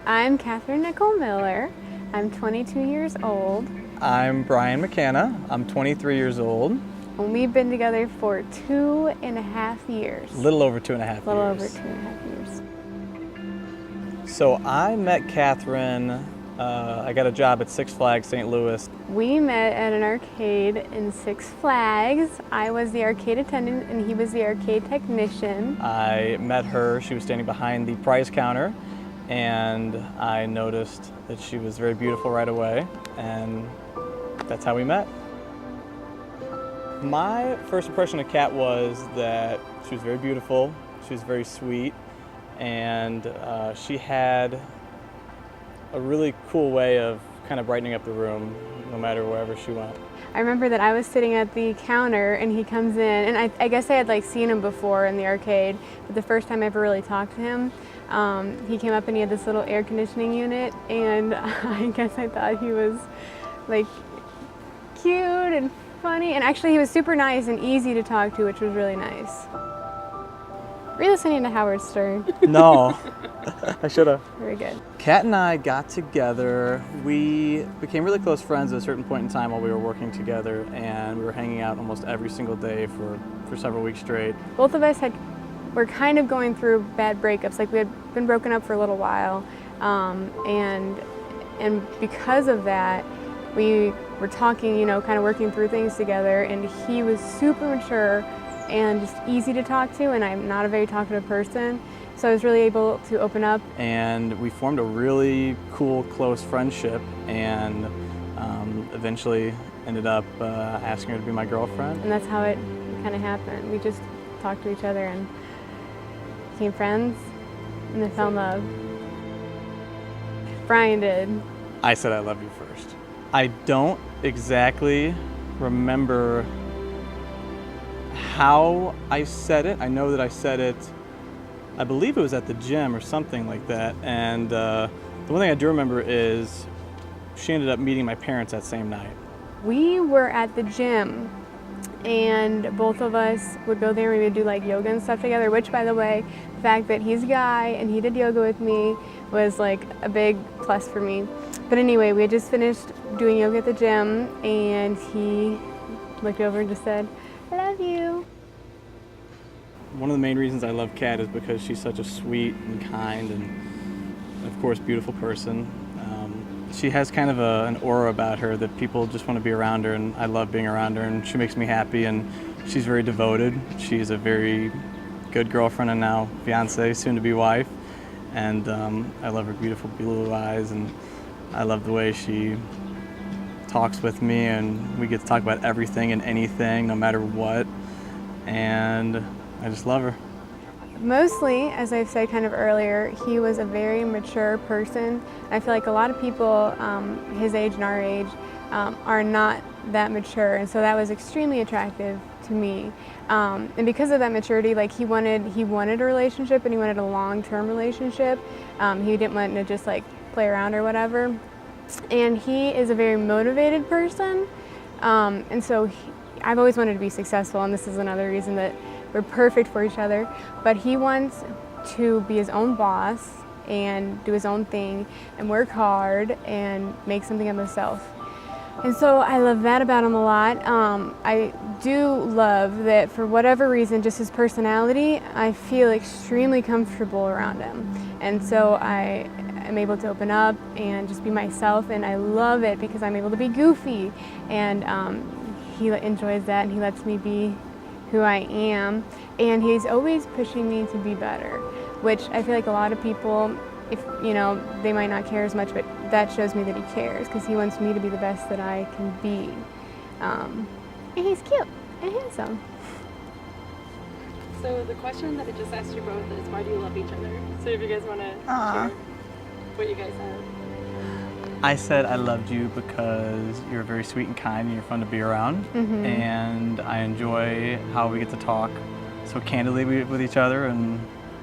I'm Katheryn Nicole Miller. I'm 22 years old. I'm Brian McKenna. I'm 23 years old. And we've been together for 2.5 years. Little over 2.5 years. Little over 2.5 years. So I met Katheryn, I got a job at Six Flags St. Louis. We met at an arcade in Six Flags. I was the arcade attendant and he was the arcade technician. I met her, she was standing behind the prize counter, and I noticed that she was very beautiful right away, and that's how we met. My first impression of Kat was that she was very beautiful, she was very sweet, and she had a really cool way of kind of brightening up the room no matter wherever she went. I remember that I was sitting at the counter and he comes in, and I guess I had seen him before in the arcade, but the first time I ever really talked to him, he came up and he had this little air conditioning unit, and I guess I thought he was cute and funny, and actually he was super nice and easy to talk to, which was really nice. Were you listening to Howard Stern? No, I should have. Very good. Kat and I got together. We became really close friends at a certain point in time while we were working together, and we were hanging out almost every single day for several weeks straight. Both of us were kind of going through bad breakups. We had been broken up for a little while, and because of that, we were talking, kind of working through things together, and he was super mature and just easy to talk to, and I'm not a very talkative person, so I was really able to open up. And we formed a really cool, close friendship, and eventually ended up asking her to be my girlfriend. And that's how it kind of happened. We just talked to each other and became friends, and then fell in love. Brian did. I said I love you first. I don't exactly remember how I said it. I know that I said it, I believe it was at the gym or something like that. And the one thing I do remember is she ended up meeting my parents that same night. We were at the gym, and both of us would go there and we would do yoga and stuff together, which, by the way, the fact that he's a guy and he did yoga with me was a big plus for me. But anyway, we had just finished doing yoga at the gym, and he looked over and just said, "I love you." One of the main reasons I love Kat is because she's such a sweet and kind and, of course, beautiful person. She has kind of an aura about her that people just want to be around her, and I love being around her, and she makes me happy, and she's very devoted. She's a very good girlfriend and now fiance, soon to be wife, and I love her beautiful blue eyes, and I love the way she talks with me, and we get to talk about everything and anything, no matter what, and I just love her. Mostly, as I've said kind of earlier, he was a very mature person. I feel like a lot of people his age and our age are not that mature, and so that was extremely attractive to me. And because of that maturity, he wanted a relationship, and he wanted a long-term relationship. He didn't want to just play around or whatever. And he is a very motivated person, and so I've always wanted to be successful, and this is another reason that we're perfect for each other. But he wants to be his own boss and do his own thing and work hard and make something of himself. And so I love that about him a lot. I do love that for whatever reason, just his personality, I feel extremely comfortable around him. And so I am able to open up and just be myself, and I love it because I'm able to be goofy, and he enjoys that, and he lets me be who I am, and he's always pushing me to be better, which I feel like a lot of people, if they might not care as much, but that shows me that he cares, because he wants me to be the best that I can be. And he's cute and handsome. So the question that I just asked you both is, why do you love each other? So if you guys want to share what you guys have. I said I loved you because you're very sweet and kind, and you're fun to be around, and I enjoy how we get to talk so candidly with each other and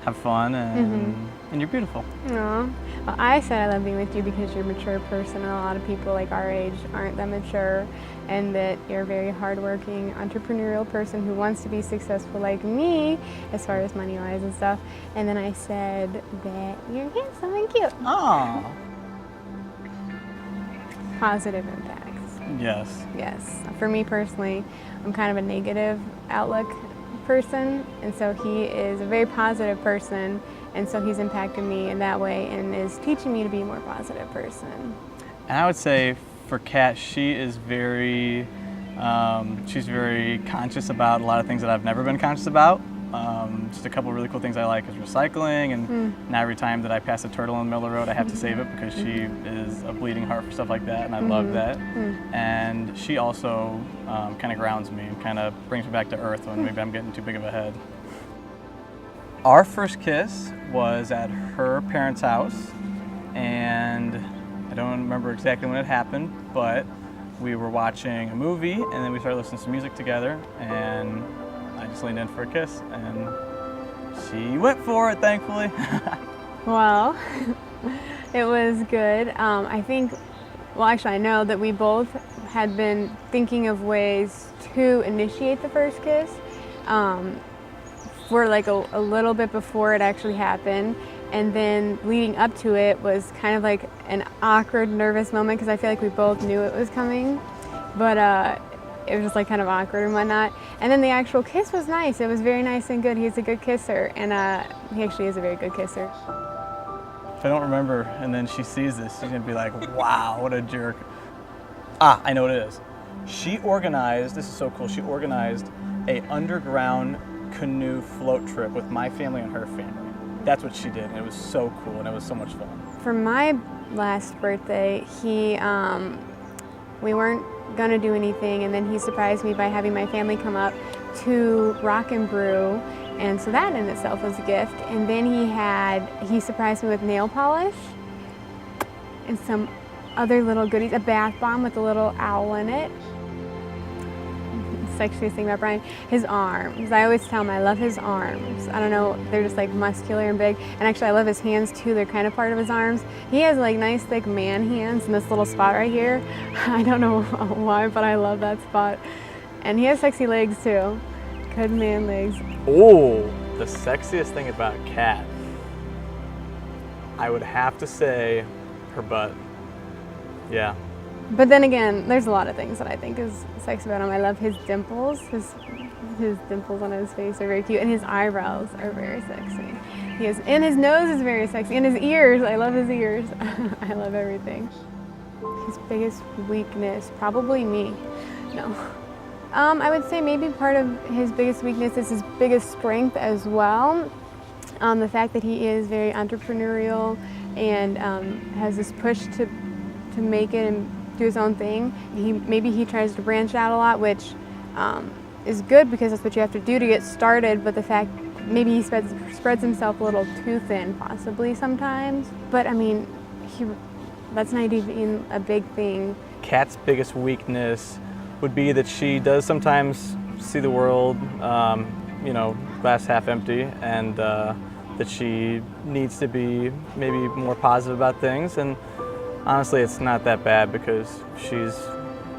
have fun, and you're beautiful. Aw. Well, I said I love being with you because you're a mature person, and a lot of people like our age aren't that mature, and that you're a very hardworking, entrepreneurial person who wants to be successful like me, as far as money-wise and stuff. And then I said that you're handsome and cute. Oh. Positive impacts. Yes. Yes. For me personally, I'm kind of a negative outlook person, and so he is a very positive person, and so he's impacted me in that way and is teaching me to be a more positive person. And I would say for Kat, she is very, she's very conscious about a lot of things that I've never been conscious about. Just a couple of really cool things I like is recycling, and now every time that I pass a turtle in the middle of the road, I have to save it because she is a bleeding heart for stuff like that, and I love that. And she also kind of grounds me and kind of brings me back to earth when maybe I'm getting too big of a head. Our first kiss was at her parents' house, and I don't remember exactly when it happened, but we were watching a movie, and then we started listening to music together, and I just leaned in for a kiss, and she went for it, thankfully. Well, it was good. I think, well, actually, I know that we both had been thinking of ways to initiate the first kiss for like a little bit before it actually happened. And then leading up to it was kind of like an awkward, nervous moment because I feel like we both knew it was coming. But it was just like kind of awkward and whatnot. And then the actual kiss was nice. It was very nice and good. He's a good kisser, and he actually is a very good kisser. If I don't remember and then she sees this, she's gonna be like, wow, what a jerk. Ah, I know what it is. She organized, this is so cool, she organized a underground canoe float trip with my family and her family. That's what she did, and it was so cool, and it was so much fun. For my last birthday, we weren't gonna do anything, and then he surprised me by having my family come up to Rock and Brew, and so that in itself was a gift. And then he surprised me with nail polish and some other little goodies, a bath bomb with a little owl in it. Sexiest thing about Brian, his arms. I always tell him I love his arms. I don't know, they're just like muscular and big. And actually I love his hands too, they're kind of part of his arms. He has like nice thick man hands in this little spot right here. I don't know why, but I love that spot. And he has sexy legs too. Good man legs. Oh, the sexiest thing about Kat, I would have to say her butt. Yeah. But then again, there's a lot of things that I think is sexy about him. I love his dimples. His dimples on his face are very cute, and his eyebrows are very sexy. And his nose is very sexy, and his ears. I love his ears. I love everything. His biggest weakness, probably me. No. I would say maybe part of his biggest weakness is his biggest strength as well. The fact that he is very entrepreneurial and has this push to make it and do his own thing. Maybe he tries to branch out a lot, which is good because that's what you have to do to get started, but the fact maybe he spreads himself a little too thin possibly sometimes. But I mean, that's not even a big thing. Kat's biggest weakness would be that she does sometimes see the world, glass half empty, and that she needs to be maybe more positive about things. And honestly, it's not that bad because she's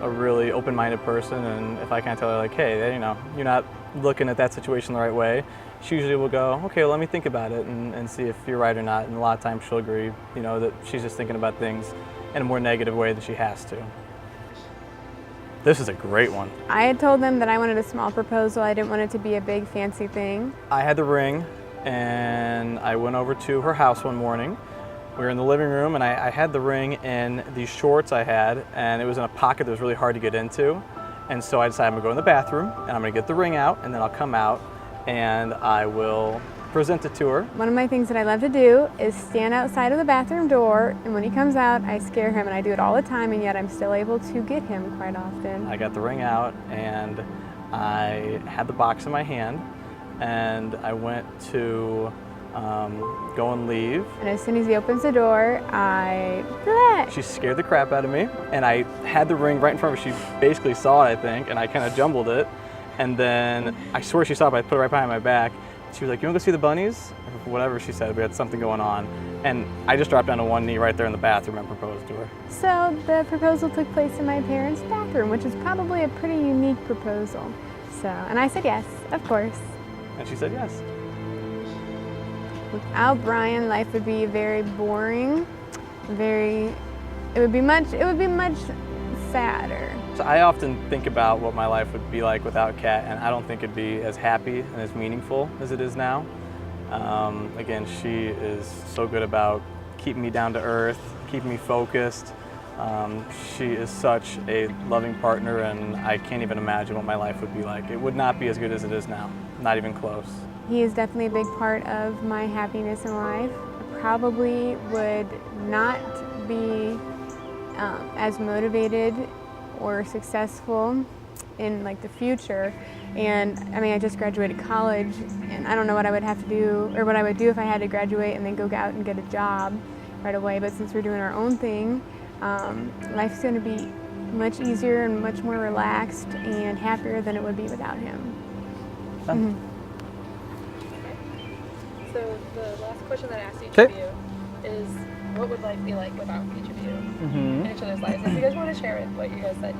a really open-minded person, and if I kind of tell her like, hey, you're not looking at that situation the right way, she usually will go, okay, well, let me think about it and see if you're right or not. And a lot of times she'll agree, that she's just thinking about things in a more negative way than she has to. This is a great one. I had told them that I wanted a small proposal. I didn't want it to be a big fancy thing. I had the ring, and I went over to her house one morning. We were in the living room, and I had the ring in these shorts I had, and it was in a pocket that was really hard to get into. And so I decided I'm gonna go in the bathroom, and I'm gonna get the ring out, and then I'll come out, and I will present it to her. One of my things that I love to do is stand outside of the bathroom door, and when he comes out, I scare him, and I do it all the time, and yet I'm still able to get him quite often. I got the ring out, and I had the box in my hand, and I went to go and leave. And as soon as he opens the door, She scared the crap out of me, and I had the ring right in front of her. She basically saw it, I think, and I kind of jumbled it. And then I swear she saw it, but I put it right behind my back. she was like, "You want to go see the bunnies?" Or whatever she said. We had something going on, and I just dropped down to one knee right there in the bathroom and proposed to her. So the proposal took place in my parents' bathroom, which is probably a pretty unique proposal. So, and I said yes, of course. And she said yes. Without Brian, life would be very boring. It would be much sadder. So I often think about what my life would be like without Kat, and I don't think it'd be as happy and as meaningful as it is now. Again, she is so good about keeping me down to earth, keeping me focused. She is such a loving partner, and I can't even imagine what my life would be like. It would not be as good as it is now, not even close. He is definitely a big part of my happiness in life. I probably would not be as motivated or successful in like the future. And I mean, I just graduated college, and I don't know what I would have to do or what I would do if I had to graduate and then go out and get a job right away. But since we're doing our own thing, life's going to be much easier and much more relaxed and happier than it would be without him. Mm-hmm. So the last question that I asked each of you is, what would life be like without each of you in each other's lives? If you guys want to share it, what you guys said.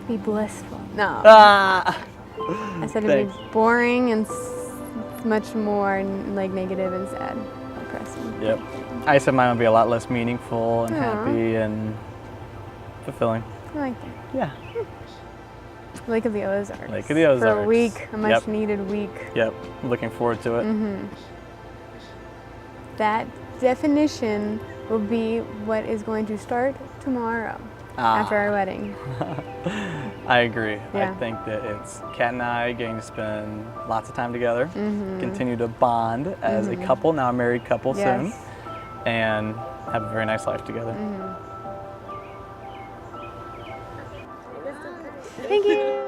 Be blissful. No. I said it'd be boring and much more like negative and sad, depressing. Yep. I said mine would be a lot less meaningful and happy and fulfilling. I like that. Yeah. Lake of the Ozarks. Lake of the Ozarks. For a week, a much needed week. Yep. Looking forward to it. That definition will be what is going to start tomorrow after our wedding. I agree. Yeah. I think that it's Kat and I getting to spend lots of time together, continue to bond as a couple, now a married couple soon, and have a very nice life together. Thank you.